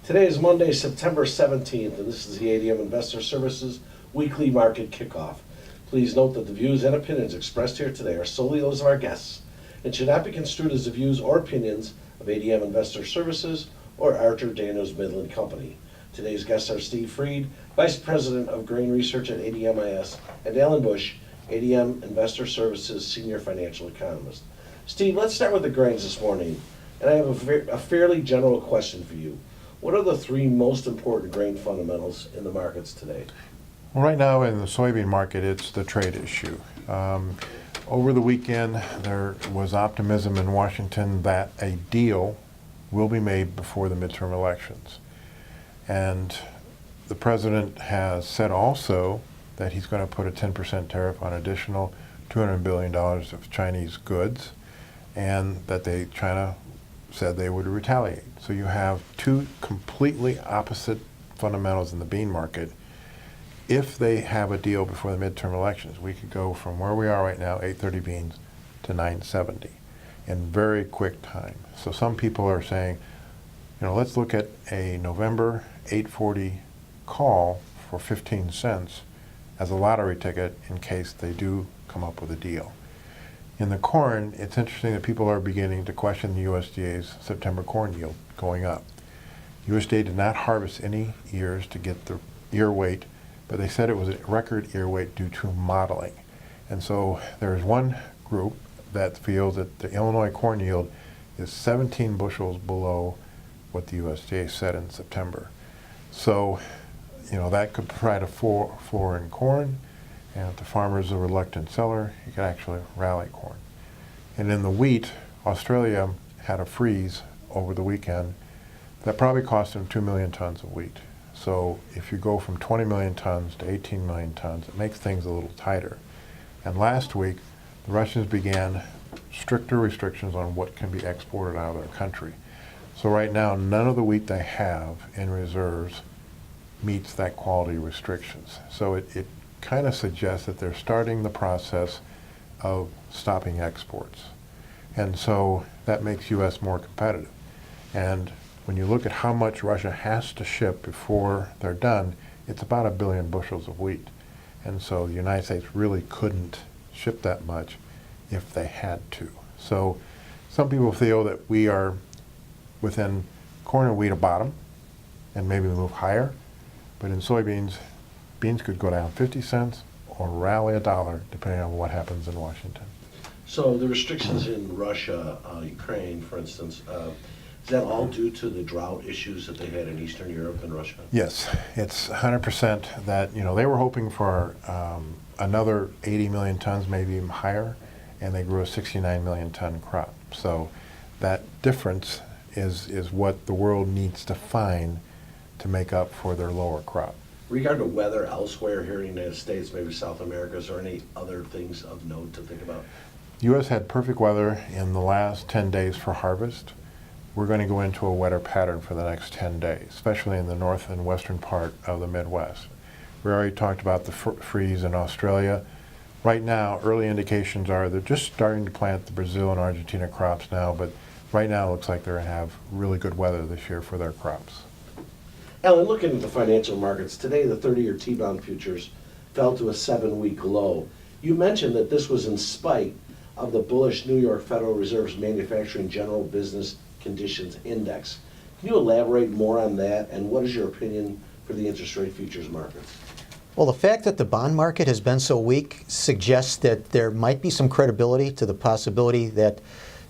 Today is Monday, September 17th, and this is the ADM Investor Services Weekly Market Kickoff. Please note that the views and opinions expressed here today are solely those of our guests and should not be construed as the views or opinions of ADM Investor Services or Archer Daniels Midland Company. Today's guests are Steve Freed, Vice President of Grain Research at ADMIS, and Alan Bush, ADM Investor Services Senior Financial Economist. Steve, let's start with the grains this morning, and I have a fairly general question for you. What are the three most important grain fundamentals in the markets today? Well, right now in the soybean market, it's the trade issue. Over the weekend, there was optimism in Washington that a deal will be made before the midterm elections. And the president has said also that he's going to put a 10% tariff on additional $200 billion of Chinese goods, and that China said they would retaliate. So you have two completely opposite fundamentals in the bean market. If they have a deal before the midterm elections, we could go from where we are right now, 830 beans, to 970 in very quick time. So some people are saying, let's look at a November 840 call for 15 cents as a lottery ticket in case they do come up with a deal. In the corn, it's interesting that people are beginning to question the USDA's September corn yield going up. USDA did not harvest any ears to get the ear weight, but they said it was a record ear weight due to modeling. And so there's one group that feels that the Illinois corn yield is 17 bushels below what the USDA said in September. So, that could provide a floor in corn. And if the farmer is a reluctant seller, he could actually rally corn. And in the wheat, Australia had a freeze over the weekend that probably cost them 2 million tons of wheat. So if you go from 20 million tons to 18 million tons, it makes things a little tighter. And last week, the Russians began stricter restrictions on what can be exported out of their country. So right now, none of the wheat they have in reserves meets that quality restrictions. So it kind of suggests that they're starting the process of stopping exports. And so that makes U.S. more competitive. And when you look at how much Russia has to ship before they're done, it's about 1 billion bushels of wheat. And so the United States really couldn't ship that much if they had to. So some people feel that we are within corn and wheat a bottom, and maybe move higher. But in soybeans, beans could go down 50 cents or rally $1, depending on what happens in Washington. So the restrictions in Russia, Ukraine, for instance, is that all due to the drought issues that they had in Eastern Europe and Russia? Yes, it's 100% that, they were hoping for another 80 million tons, maybe even higher, and they grew a 69 million ton crop. So that difference is what the world needs to find to make up for their lower crop. Regard to weather elsewhere here in the United States, maybe South America, is there any other things of note to think about? U.S. had perfect weather in the last 10 days for harvest. We're going to go into a wetter pattern for the next 10 days, especially in the north and western part of the Midwest. We already talked about the freeze in Australia. Right now, early indications are they're just starting to plant the Brazil and Argentina crops now, but right now it looks like they're going to have really good weather this year for their crops. Alan, looking at the financial markets, today the 30-year T-bond futures fell to a 7-week low. You mentioned that this was in spite of the bullish New York Federal Reserve's Manufacturing General Business Conditions Index. Can you elaborate more on that, and what is your opinion for the interest rate futures markets? Well, the fact that the bond market has been so weak suggests that there might be some credibility to the possibility that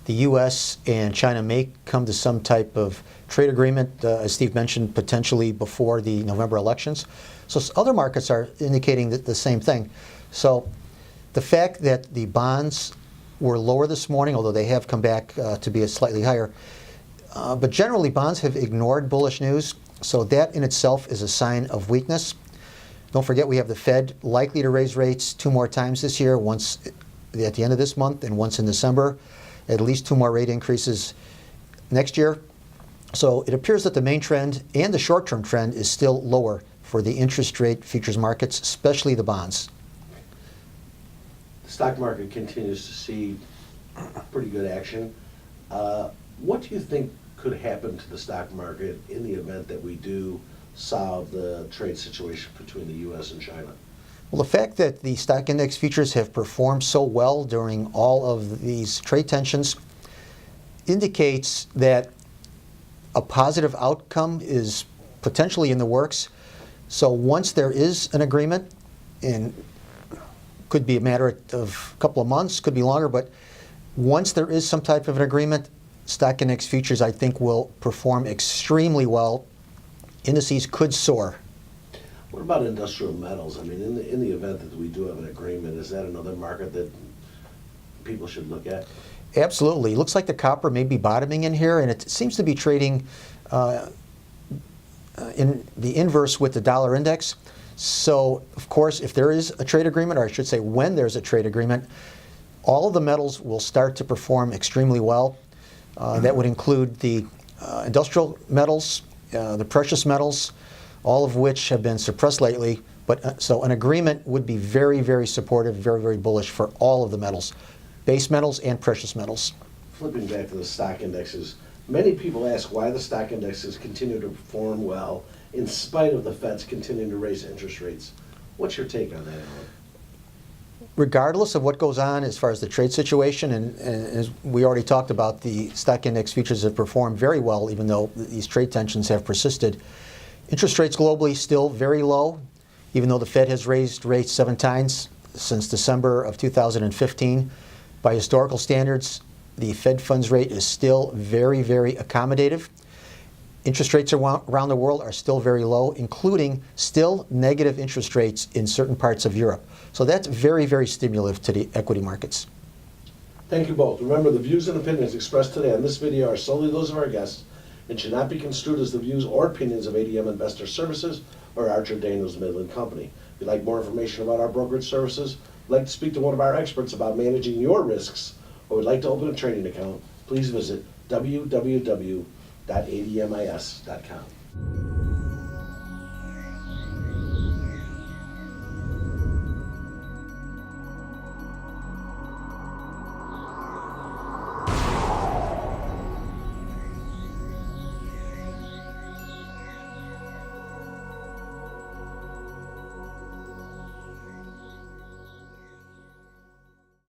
the U.S. and China may come to some type of trade agreement, as Steve mentioned, potentially before the November elections. So other markets are indicating the same thing. So the fact that the bonds were lower this morning, although they have come back to be slightly higher, but generally bonds have ignored bullish news, so that in itself is a sign of weakness. Don't forget, we have the Fed likely to raise rates 2 more times this year, once at the end of this month and once in December, at least 2 more rate increases next year. So it appears that the main trend and the short-term trend is still lower for the interest rate futures markets, especially the bonds. The stock market continues to see pretty good action. What do you think could happen to the stock market in the event that we do solve the trade situation between the U.S. and China? Well, the fact that the stock index futures have performed so well during all of these trade tensions indicates that a positive outcome is potentially in the works. So once there is an agreement, and could be a matter of a couple of months, could be longer, but once there is some type of an agreement, stock index futures, I think, will perform extremely well. Indices could soar. What about industrial metals? I mean, in the event that we do have an agreement, is that another market that people should look at? Absolutely. Looks like the copper may be bottoming in here, and it seems to be trading in the inverse with the dollar index. So, of course, if there is a trade agreement, or I should say when there's a trade agreement, all of the metals will start to perform extremely well. That would include the industrial metals, the precious metals, all of which have been suppressed lately. But so an agreement would be very, very supportive, very, very bullish for all of the metals, base metals and precious metals. Flipping back to the stock indexes, many people ask why the stock indexes continue to perform well in spite of the Fed's continuing to raise interest rates. What's your take on that, Alan? Regardless of what goes on as far as the trade situation, and as we already talked about, the stock index futures have performed very well even though these trade tensions have persisted. Interest rates globally still very low, even though the Fed has raised rates 7 times since December of 2015. By historical standards, the Fed funds rate is still very, very accommodative. Interest rates around the world are still very low, including still negative interest rates in certain parts of Europe. So that's very, very stimulative to the equity markets. Thank you both. Remember, the views and opinions expressed today on this video are solely those of our guests and should not be construed as the views or opinions of ADM Investor Services or Archer Daniels Midland Company. If you'd like more information about our brokerage services, would like to speak to one of our experts about managing your risks, or would like to open a trading account, please visit www.admis.com.